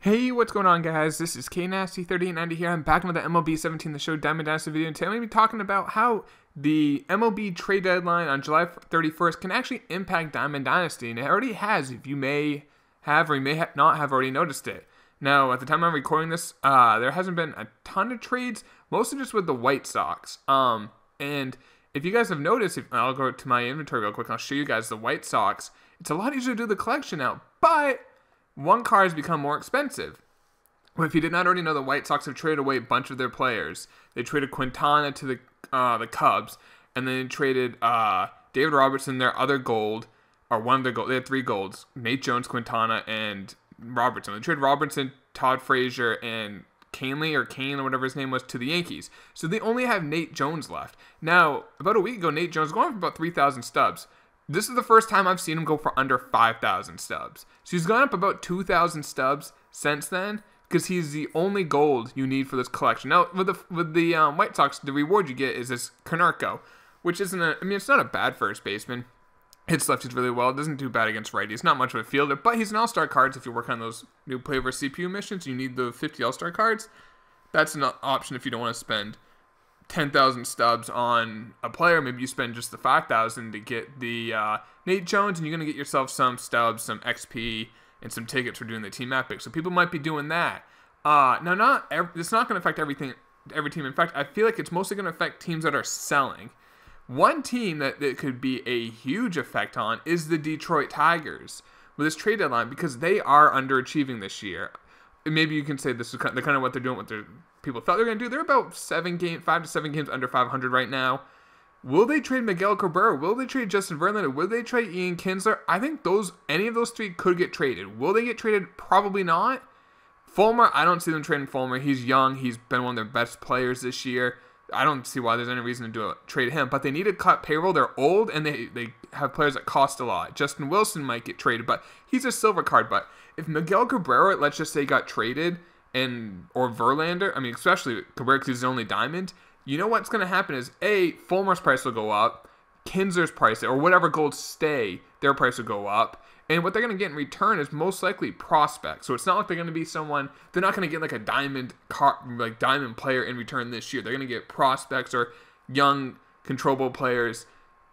Hey, what's going on, guys? This is Dynasty 3890 here. I'm back with the MLB 17 The Show Diamond Dynasty video, and today I'm going to be talking about how the MLB trade deadline on July 31st can actually impact Diamond Dynasty, and it already has, if you may have or you may not have already noticed it. Now, at the time I'm recording this, there hasn't been a ton of trades, mostly just with the White Sox. And if you guys have noticed, I'll go to my inventory real quick, I'll show you guys the White Sox. It's a lot easier to do the collection now, but one car has become more expensive. But if you did not already know, the White Sox have traded away a bunch of their players. They traded Quintana to the Cubs, and then they traded David Robertson, their other gold, or one of their gold. They had 3 golds: Nate Jones, Quintana, and Robertson. They traded Robertson, Todd Frazier, and Kane or whatever his name was, to the Yankees. So they only have Nate Jones left. Now, about a week ago, Nate Jones was going for about 3,000 stubs. This is the first time I've seen him go for under 5,000 stubs. So he's gone up about 2,000 stubs since then, because he's the only gold you need for this collection. Now, with the White Sox, the reward you get is this Konerko, which isn't it's not a bad first baseman. Hits lefties really well. It doesn't do bad against righties. Not much of a fielder, but he's an all-star card. If you work on those new play over CPU missions, you need the 50 all-star cards. That's an option if you don't want to spend 10,000 stubs on a player. Maybe you spend just the 5,000 to get the Nate Jones, and you're going to get yourself some stubs, some XP, and some tickets for doing the team epic. So people might be doing that. Now, it's not going to affect every team. In fact, I feel like it's mostly going to affect teams that are selling. One team that could be a huge effect on is the Detroit Tigers with this trade deadline, because they are underachieving this year. Maybe you can say this is kind of what they're doing, what people thought they were going to do. They're about 5 to 7 games under 500 right now. Will they trade Miguel Cabrera? Will they trade Justin Verlander? Will they trade Ian Kinsler? I think any of those 3 could get traded. Will they get traded? Probably not. Fulmer, I don't see them trading Fulmer. He's young. He's been one of their best players this year. I don't see why there's any reason to trade him. But they need to cut payroll. They're old, and they have players that cost a lot. Justin Wilson might get traded, but he's a silver card. But if Miguel Cabrera, let's just say, got traded, or Verlander, especially Cabrera because he's the only diamond, you know what's going to happen is, Fulmer's price will go up, Kinsler's price, or whatever golds stay, their price will go up, and what they're going to get in return is most likely prospects. So it's not like they're going to be they're not going to get like a diamond player in return this year. They're going to get prospects or young, controllable players,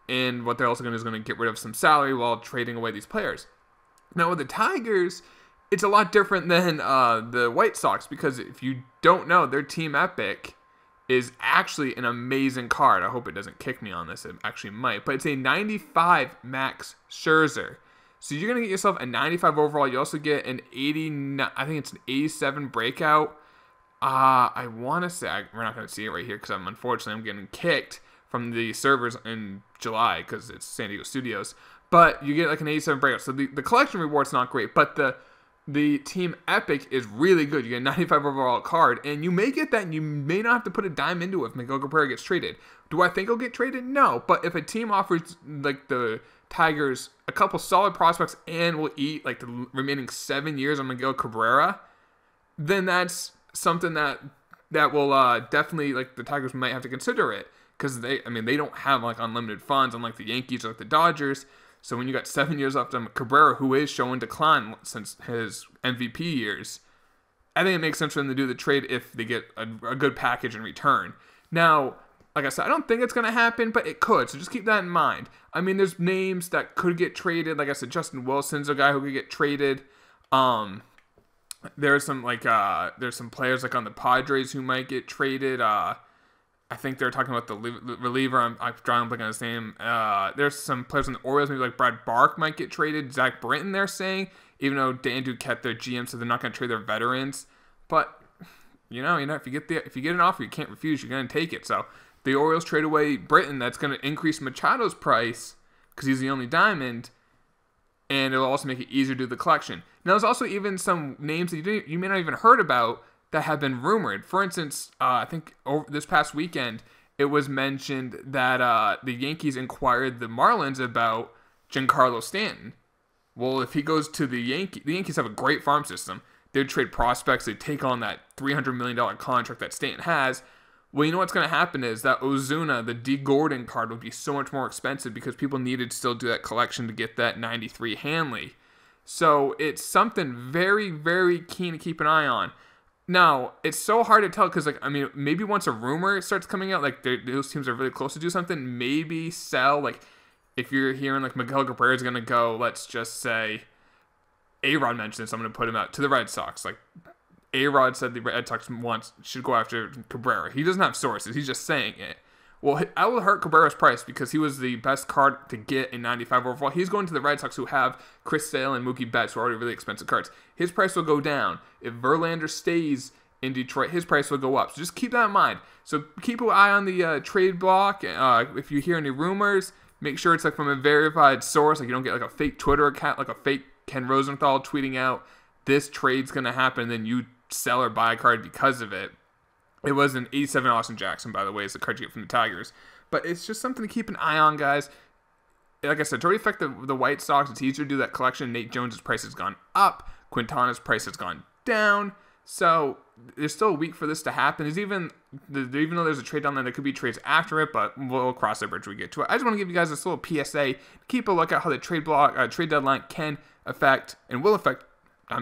and what they're also going to do is going to get rid of some salary while trading away these players. Now with the Tigers, it's a lot different than the White Sox, because if you don't know, their team epic is actually an amazing card. I hope it doesn't kick me on this. It actually might. But it's a 95 Max Scherzer. So you're going to get yourself a 95 overall. You also get an 89, I think it's an 87 breakout. I want to say, we're not going to see it right here because I'm getting kicked from the servers in July because it's San Diego Studios. But you get like an 87 breakout. So the collection reward's not great, but the team epic is really good. You get a 95 overall card, and you may get that, and you may not have to put a dime into it if Miguel Cabrera gets traded. Do I think he'll get traded? No. But if a team offers like the Tigers a couple solid prospects and will eat like the remaining 7 years on Miguel Cabrera, then that's something that will definitely, like, the Tigers might have to consider it, because they don't have like unlimited funds unlike the Yankees or like the Dodgers. So when you got 7 years left on Cabrera, who is showing decline since his MVP years, I think it makes sense for them to do the trade if they get a good package in return. Now, like I said, I don't think it's going to happen, but it could, so just keep that in mind. There's names that could get traded. Like I said, Justin Wilson's a guy who could get traded. There's some players like on the Padres who might get traded. I think they're talking about the reliever. I'm drawing a blank on his name. There's some players on the Orioles, maybe like Brad Bark might get traded. Zach Britton, they're saying, even though Dan Duquette, their GM, so they're not going to trade their veterans. But you know, if you get an offer, you can't refuse. You're going to take it. So the Orioles trade away Britton. That's going to increase Machado's price because he's the only diamond, and it'll also make it easier to do the collection. Now, there's also even some names that you may not even heard about that have been rumored. For instance, I think over this past weekend, it was mentioned that the Yankees inquired the Marlins about Giancarlo Stanton. Well, if he goes to the Yankees have a great farm system. They'd trade prospects. They'd take on that $300 million contract that Stanton has. Well, you know what's going to happen is that Ozuna, the D. Gordon card, would be so much more expensive because people needed to still do that collection to get that 93 Hanley. So it's something very, very keen to keep an eye on. Now, it's so hard to tell because, like, I mean, maybe once a rumor starts coming out, like, those teams are really close to do something, maybe sell, like, if you're hearing, like, Miguel Cabrera is going to go, let's just say, A-Rod mentioned this, I'm going to put him out to the Red Sox. Like, A-Rod said the Red Sox should go after Cabrera. He doesn't have sources. He's just saying it. Well, I will hurt Cabrera's price because he was the best card to get in 95 overall. He's going to the Red Sox, who have Chris Sale and Mookie Betts, who are already really expensive cards. His price will go down. If Verlander stays in Detroit, his price will go up. So just keep that in mind. So keep an eye on the trade block. If you hear any rumors, make sure it's like from a verified source. Like you don't get like a fake Twitter account, like a fake Ken Rosenthal tweeting out this trade's going to happen, and then you sell or buy a card because of it. It was an 87 Austin Jackson, by the way, is the card you get from the Tigers. But it's just something to keep an eye on, guys. Like I said, to already affect the White Sox, it's easier to do that collection. Nate Jones' price has gone up. Quintana's price has gone down. So there's still a week for this to happen. Even though there's a trade down there, there could be trades after it, but we'll cross that bridge when we get to it. I just want to give you guys this little PSA. Keep a look at how the trade deadline can affect and will affect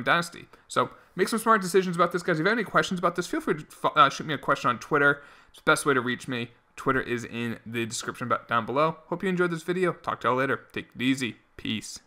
Dynasty. So make some smart decisions about this, guys. If you have any questions about this, feel free to shoot me a question on Twitter. It's the best way to reach me. Twitter is in the description down below. Hope you enjoyed this video. Talk to y'all later. Take it easy. Peace.